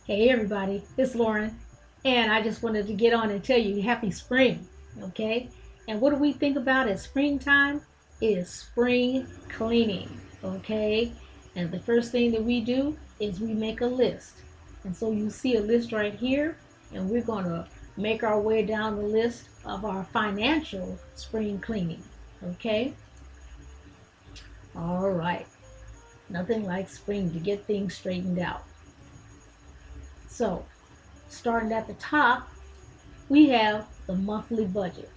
Hey everybody, it's Lauren, and I just wanted to get on and tell you happy spring, okay? And what do we think about at springtime? Is spring cleaning, okay? And the first thing that we do is we make a list. And so you see a list right here, and we're going to make our way down the list of our financial spring cleaning, okay? All right, nothing like spring to get things straightened out. So, starting at the top, we have the monthly budget.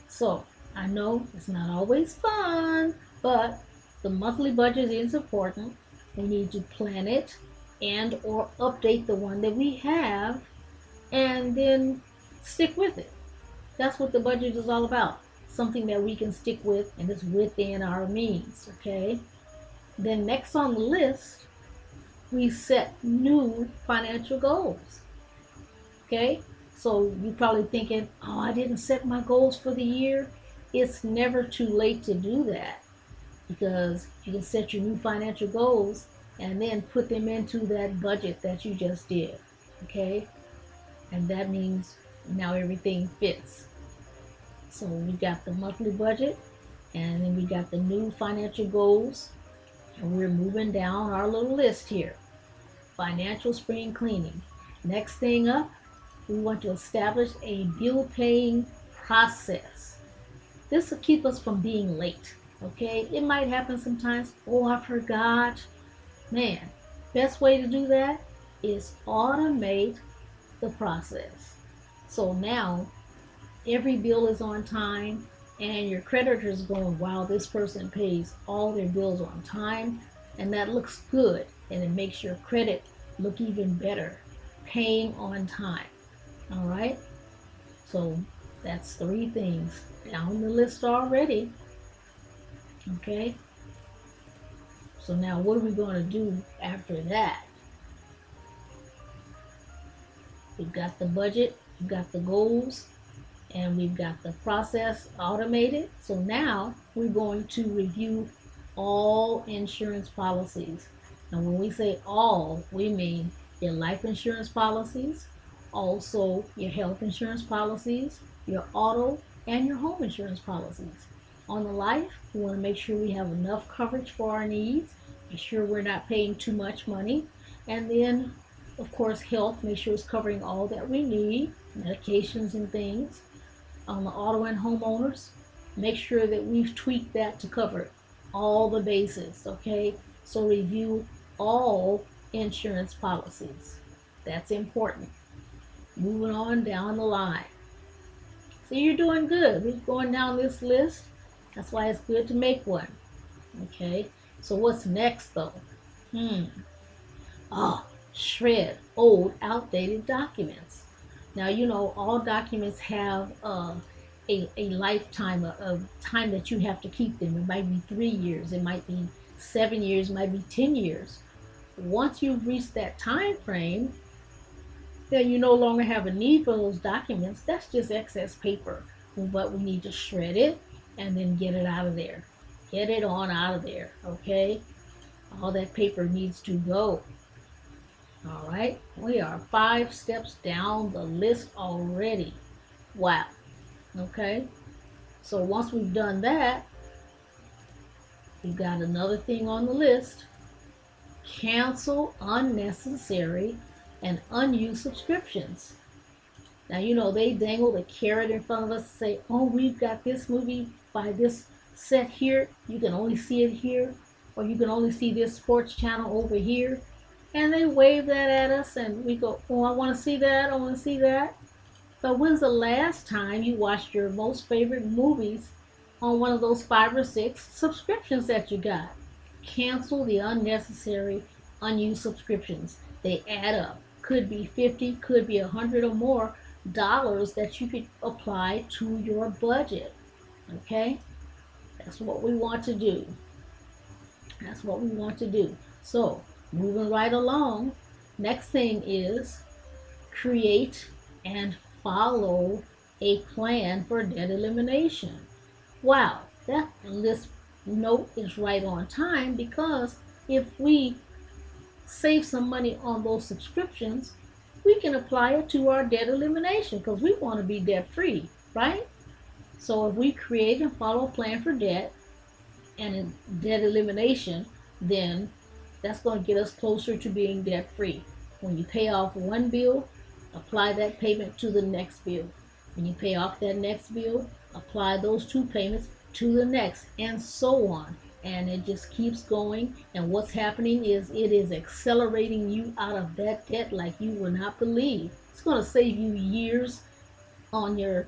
So I know it's not always fun, but the monthly budget is important. We need to plan it and or update the one that we have and then stick with it. That's what the budget is all about. Something that we can stick with and is within our means, okay? Then next on the list, we set new financial goals. Okay? So you're probably thinking, oh, I didn't set my goals for the year. It's never too late to do that because you can set your new financial goals and then put them into that budget that you just did. Okay? And that means now everything fits. So we got the monthly budget and then we got the new financial goals. And we're moving down our little list here. Financial spring cleaning. Next thing up, we want to establish a bill paying process. This will keep us from being late. Okay, it might happen sometimes. Oh, I forgot. Man, best way to do that is automate the process. So now every bill is on time and your creditors going, wow, this person pays all their bills on time, and that looks good, and it makes your credit look even better, paying on time. All right, so that's three things down the list already. Okay, so now what are we going to do after that? We've got the budget, we've got the goals, and we've got the process automated. So now we're going to review all insurance policies. And when we say all, we mean your life insurance policies, also your health insurance policies, your auto, and your home insurance policies. On the life, we want to make sure we have enough coverage for our needs, make sure we're not paying too much money, and then, of course, health, make sure it's covering all that we need, medications and things. On the auto and homeowners, make sure that we've tweaked that to cover all the bases, okay? So review all insurance policies. That's important. Moving on down the line. So you're doing good. We're going down this list. That's why it's good to make one. Okay. So what's next though? Shred old, outdated documents. Now you know all documents have a lifetime of time that you have to keep them. It might be 3 years. It might be 7 years. It might be 10 years. Once you've reached that time frame, then you no longer have a need for those documents. That's just excess paper. But we need to shred it and then get it out of there. Get it on out of there, okay? All that paper needs to go. All right, we are 5 steps down the list already. Wow, okay? So once we've done that, we've got another thing on the list. Cancel unnecessary and unused subscriptions. Now, you know, they dangle the carrot in front of us and say, oh, we've got this movie by this set here. You can only see it here. Or you can only see this sports channel over here. And they wave that at us and we go, oh, I want to see that. I want to see that. But when's the last time you watched your most favorite movies on one of those 5 or 6 subscriptions that you got? Cancel the unnecessary, unused subscriptions. They add up. Could be 50, could be 100 or more dollars that you could apply to your budget. Okay? That's what we want to do. That's what we want to do. So, moving right along, next thing is create and follow a plan for debt elimination. Wow, that list note is right on time because if we save some money on those subscriptions, we can apply it to our debt elimination because we want to be debt free, right? So if we create and follow a plan for debt and in debt elimination, then that's going to get us closer to being debt free. When you pay off one bill, apply that payment to the next bill. When you pay off that next bill, apply those two payments to the next, and so on. And it just keeps going. And what's happening is it is accelerating you out of that debt like you will not believe. It's going to save you years on your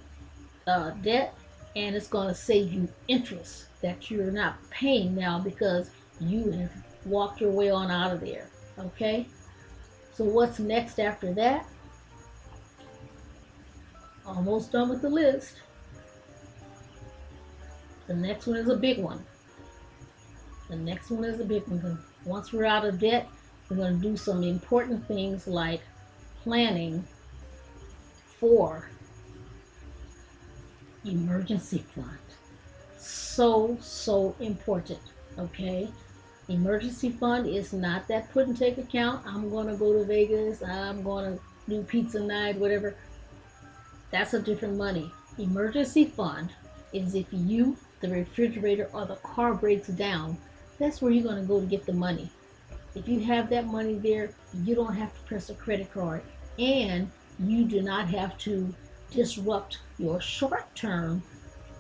debt, and it's going to save you interest that you're not paying now because you have walked your way on out of there. Okay? So what's next after that? Almost done with the list. The next one is a big one. Once we're out of debt, we're going to do some important things like planning for emergency fund. So important. Okay? Emergency fund is not that put and take account. I'm going to go to Vegas. I'm going to do pizza night, whatever. That's a different money. Emergency fund is if the refrigerator or the car breaks down, that's where you're going to go to get the money. If you have that money there, you don't have to press a credit card, and you do not have to disrupt your short-term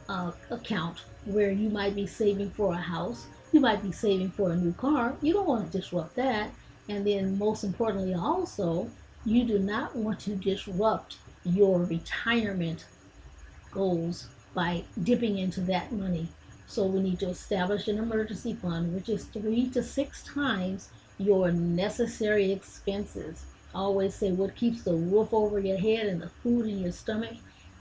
account where you might be saving for a house, you might be saving for a new car. You don't want to disrupt that. And then most importantly also, you do not want to disrupt your retirement goals by dipping into that money. So we need to establish an emergency fund, which is 3 to 6 times your necessary expenses. I always say what keeps the roof over your head and the food in your stomach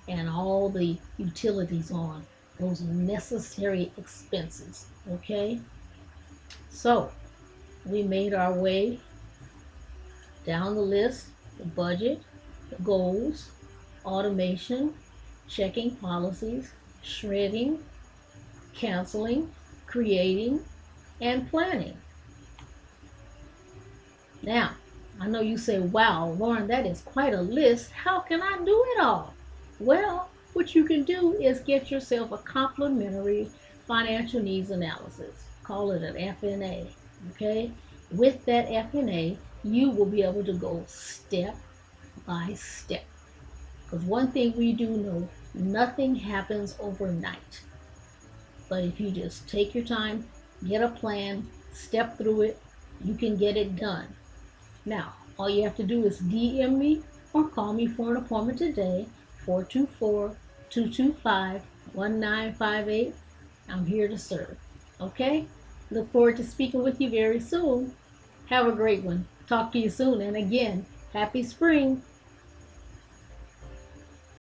and all the utilities on. Those necessary expenses. Okay? So we made our way down the list: the budget, the goals, automation, checking policies, shredding, canceling, creating, and planning. Now, I know you say, wow, Lauren, that is quite a list. How can I do it all? Well, what you can do is get yourself a complimentary financial needs analysis. Call it an FNA. Okay? With that FNA, you will be able to go step by step. Because one thing we do know, nothing happens overnight. But if you just take your time, get a plan, step through it, you can get it done. Now, all you have to do is DM me or call me for an appointment today, 424-225-1958. I'm here to serve. Okay? Look forward to speaking with you very soon. Have a great one. Talk to you soon. And again, happy spring.